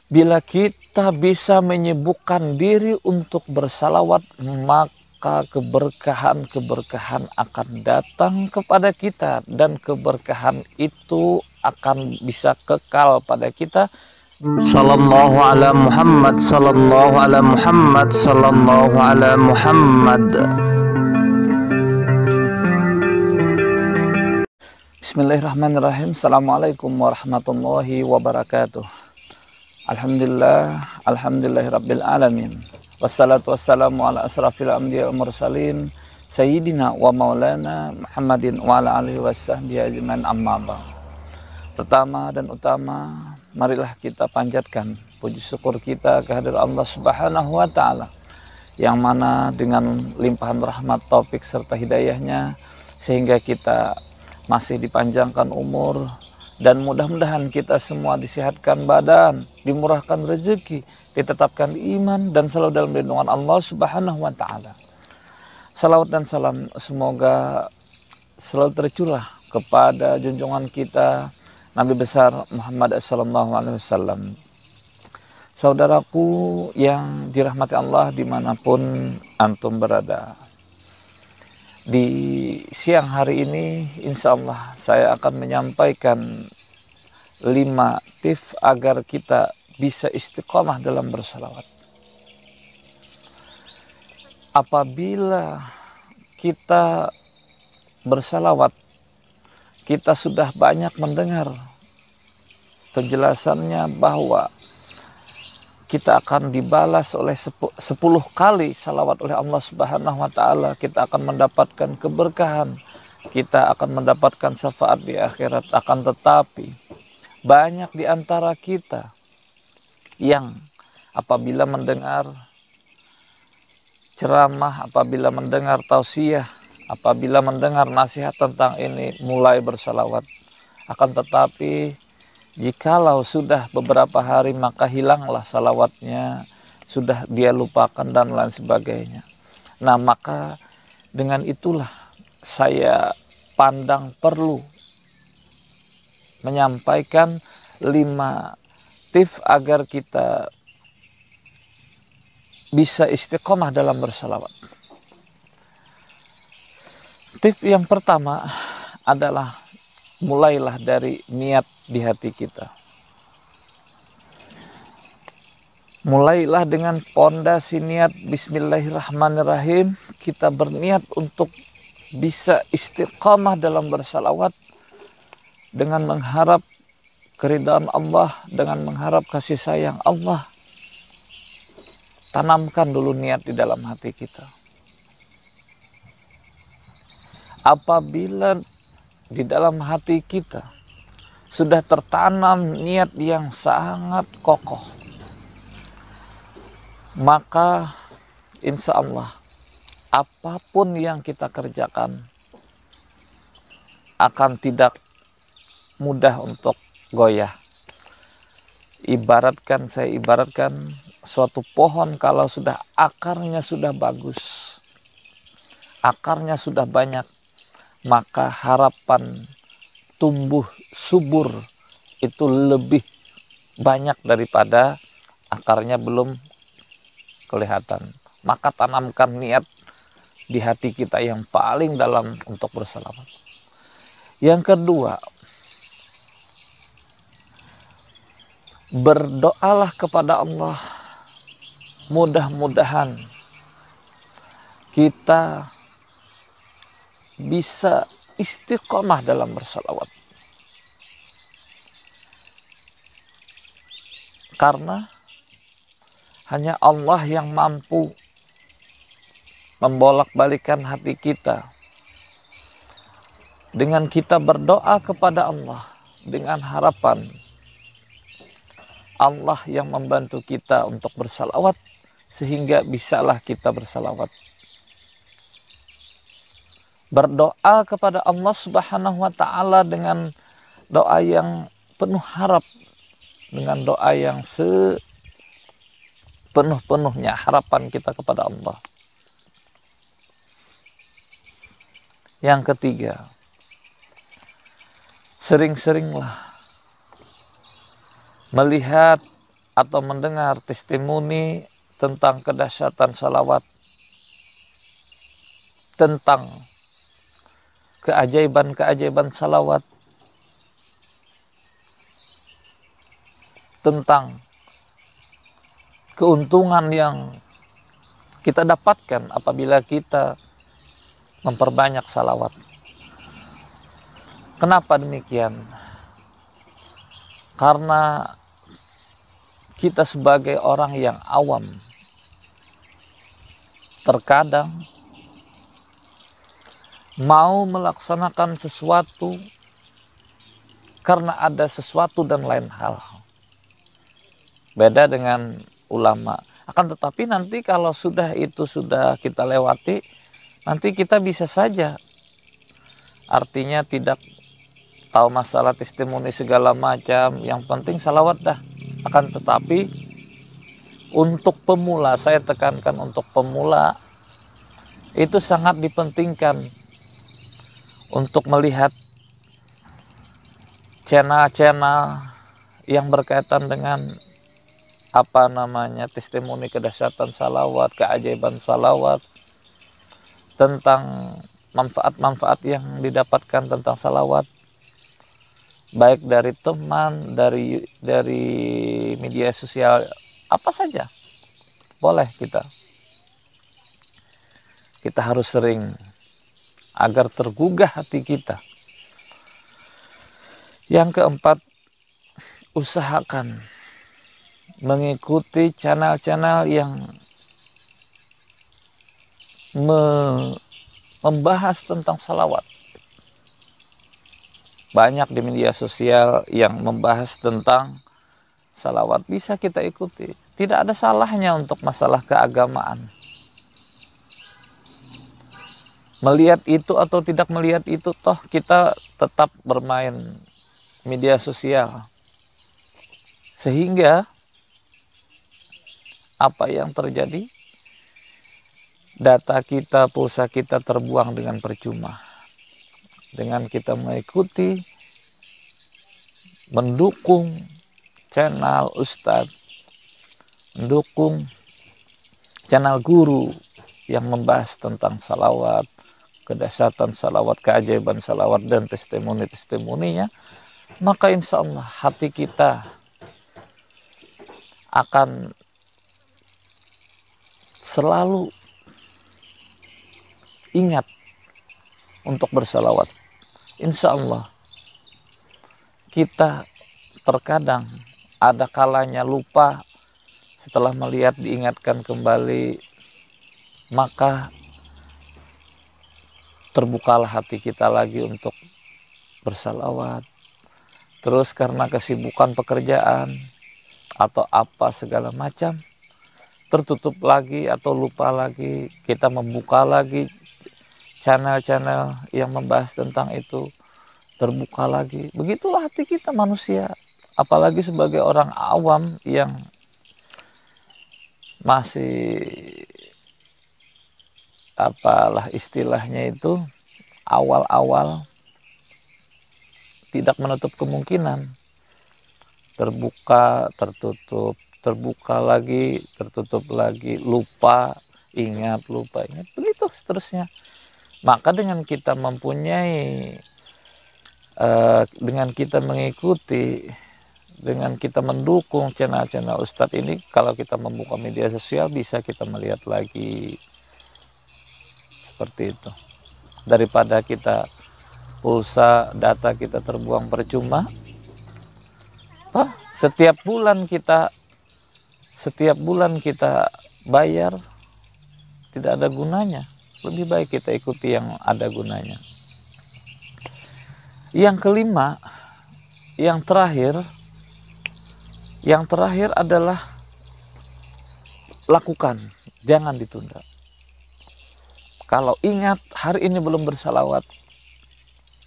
Bila kita bisa menyibukkan diri untuk bersalawat, maka keberkahan-keberkahan akan datang kepada kita, dan keberkahan itu akan bisa kekal pada kita. Sallallahu ala Muhammad, sallallahu ala Muhammad, sallallahu ala Muhammad. Bismillahirrahmanirrahim. Assalamualaikum warahmatullahi wabarakatuh. Alhamdulillah, alhamdulillahirabbil alamin. Wassalatu wassalamu ala asrafil anbiya wal mursalin sayyidina wa maulana Muhammadin wa ala alihi wasahbihi ajmain, amma ba'd. Pertama dan utama, marilah kita panjatkan puji syukur kita kehadirat Allah Subhanahu wa taala, yang mana dengan limpahan rahmat, taufik serta hidayahnya sehingga kita masih dipanjangkan umur, dan mudah-mudahan kita semua disehatkan badan, dimurahkan rezeki, ditetapkan iman, dan selalu dalam lindungan Allah Subhanahu wa taala. Salawat dan salam semoga selalu tercurah kepada junjungan kita Nabi besar Muhammad sallallahu alaihi wasallam. Saudaraku yang dirahmati Allah dimanapun antum berada, di siang hari ini insya Allah saya akan menyampaikan 5 tips agar kita bisa istiqomah dalam bersalawat. Apabila kita bersalawat, kita sudah banyak mendengar penjelasannya bahwa kita akan dibalas oleh 10 kali salawat oleh Allah Subhanahu wa taala. Kita akan mendapatkan keberkahan, kita akan mendapatkan syafaat di akhirat. Akan tetapi banyak di antara kita yang apabila mendengar ceramah, apabila mendengar tausiah, apabila mendengar nasihat tentang ini, mulai bersalawat. Akan tetapi jikalau sudah beberapa hari maka hilanglah salawatnya, sudah dia lupakan dan lain sebagainya. Nah, maka dengan itulah saya pandang perlu menyampaikan 5 tips agar kita bisa istiqomah dalam bersalawat. Tips yang pertama adalah mulailah dari niat di hati kita. Mulailah dengan pondasi niat. Bismillahirrahmanirrahim. Kita berniat untuk bisa istiqamah dalam bersalawat dengan mengharap keridhaan Allah, dengan mengharap kasih sayang Allah. Tanamkan dulu niat di dalam hati kita. Apabila di dalam hati kita sudah tertanam niat yang sangat kokoh, maka insya Allah apapun yang kita kerjakan akan tidak mudah untuk goyah. Saya ibaratkan suatu pohon, kalau sudah akarnya sudah bagus, akarnya sudah banyak, maka harapan tumbuh subur itu lebih banyak daripada akarnya belum kelihatan. Maka tanamkan niat di hati kita yang paling dalam untuk bersalawat. Yang kedua, berdoalah kepada Allah. Mudah-mudahan kita bisa istiqomah dalam bersalawat. Karena hanya Allah yang mampu membolak-balikan hati kita. Dengan kita berdoa kepada Allah dengan harapan Allah yang membantu kita untuk bersalawat, sehingga bisalah kita bersalawat. Berdoa kepada Allah Subhanahu wa taala dengan doa yang penuh harap, dengan doa yang sepenuh-penuhnya harapan kita kepada Allah. Yang ketiga, sering-seringlah melihat atau mendengar testimoni tentang kedahsyatan salawat, tentang keajaiban-keajaiban salawat, tentang keuntungan yang kita dapatkan apabila kita memperbanyak salawat. Kenapa demikian? Karena kita sebagai orang yang awam terkadang mau melaksanakan sesuatu karena ada sesuatu dan lain hal. Beda dengan ulama. Akan tetapi nanti kalau itu sudah kita lewati, nanti kita bisa saja artinya tidak tahu masalah testimoni segala macam, yang penting salawat dah. Akan tetapi untuk pemula, saya tekankan untuk pemula, itu sangat dipentingkan untuk melihat channel-channel yang berkaitan dengan testimoni kedahsyatan salawat, keajaiban salawat, tentang manfaat-manfaat yang didapatkan tentang salawat, baik dari teman, dari media sosial, apa saja boleh kita harus sering agar tergugah hati kita. Yang keempat, usahakan mengikuti channel-channel yang membahas tentang salawat. Banyak di media sosial yang membahas tentang salawat, bisa kita ikuti. Tidak ada salahnya untuk masalah keagamaan. Melihat itu atau tidak melihat itu, toh kita tetap bermain media sosial. Sehingga apa yang terjadi? Data kita, pulsa kita terbuang dengan percuma. Dengan kita mengikuti, mendukung channel ustadz, mendukung channel guru yang membahas tentang salawat, kedahsyatan salawat, keajaiban salawat, dan testimoni-testimoninya, maka insya Allah hati kita akan selalu ingat untuk bersalawat. Insya Allah kita terkadang ada kalanya lupa, setelah melihat diingatkan kembali, maka terbukalah hati kita lagi untuk bersalawat. Terus karena kesibukan pekerjaan atau apa segala macam, tertutup lagi atau lupa lagi, kita membuka lagi channel-channel yang membahas tentang itu, terbuka lagi. Begitulah hati kita manusia, apalagi sebagai orang awam yang masih apalah istilahnya itu, awal-awal, tidak menutup kemungkinan terbuka, tertutup, terbuka lagi, tertutup lagi, lupa, ingat, lupa, ingat, begitu seterusnya. Maka dengan kita mempunyai, dengan kita mengikuti, dengan kita mendukung channel-channel Ustadz ini, kalau kita membuka media sosial bisa kita melihat lagi seperti itu. Daripada kita pulsa, data kita terbuang percuma, setiap bulan kita bayar, tidak ada gunanya. Lebih baik kita ikuti yang ada gunanya. Yang kelima, yang terakhir adalah lakukan, jangan ditunda. Kalau ingat hari ini belum bersalawat,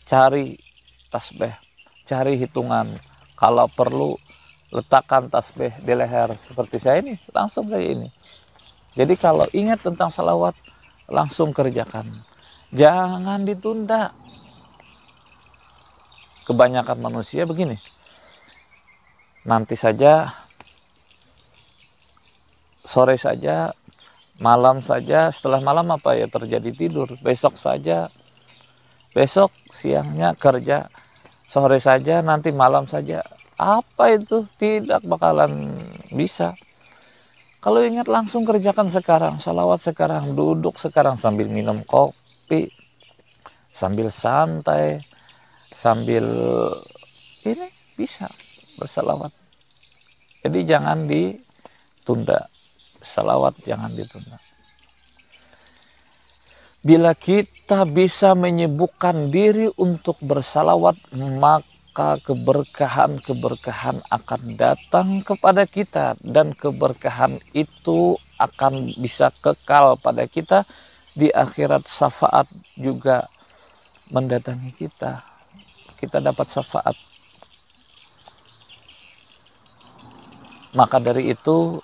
cari tasbih, cari hitungan. Kalau perlu letakkan tasbih di leher seperti saya ini, langsung saya ini. Jadi kalau ingat tentang salawat, langsung kerjakan, jangan ditunda. Kebanyakan manusia begini, nanti saja sore saja, malam saja, setelah malam apa ya terjadi tidur, besok saja, besok siangnya kerja, sore saja, nanti malam saja. Apa itu? Tidak bakalan bisa. Kalau ingat langsung kerjakan sekarang, salawat sekarang, duduk sekarang sambil minum kopi, sambil santai, sambil ini bisa bersalawat. Jadi jangan ditunda, salawat jangan ditunda. Bila kita bisa menyibukkan diri untuk bersalawat, maka keberkahan-keberkahan akan datang kepada kita, dan keberkahan itu akan bisa kekal pada kita di akhirat. Syafaat juga mendatangi kita, kita dapat syafaat. Maka dari itu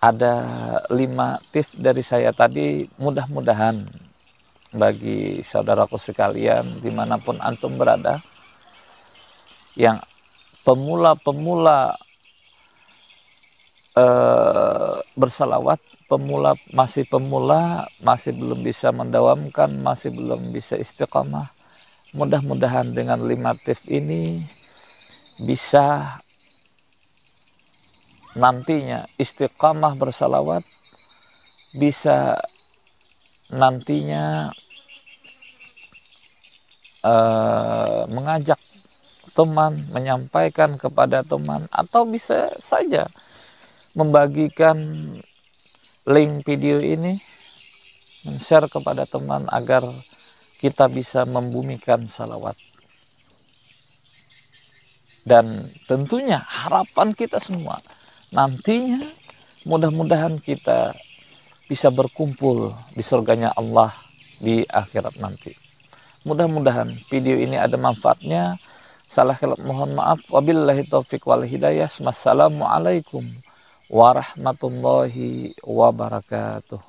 ada 5 tips dari saya tadi, mudah-mudahan bagi saudaraku sekalian dimanapun antum berada, yang pemula-pemula bersalawat, masih pemula, masih belum bisa mendawamkan, masih belum bisa istiqamah, mudah-mudahan dengan 5 tips ini bisa nantinya istiqamah bersalawat, bisa nantinya mengajak teman, menyampaikan kepada teman, atau bisa saja membagikan link video ini, men-share kepada teman agar kita bisa membumikan salawat. Dan tentunya harapan kita semua nantinya mudah-mudahan kita bisa berkumpul di surganya Allah di akhirat nanti. Mudah-mudahan video ini ada manfaatnya. Salah kalimat mohon maaf. Wabillahi taufiq wal hidayah. Wassalamualaikum warahmatullahi wabarakatuh.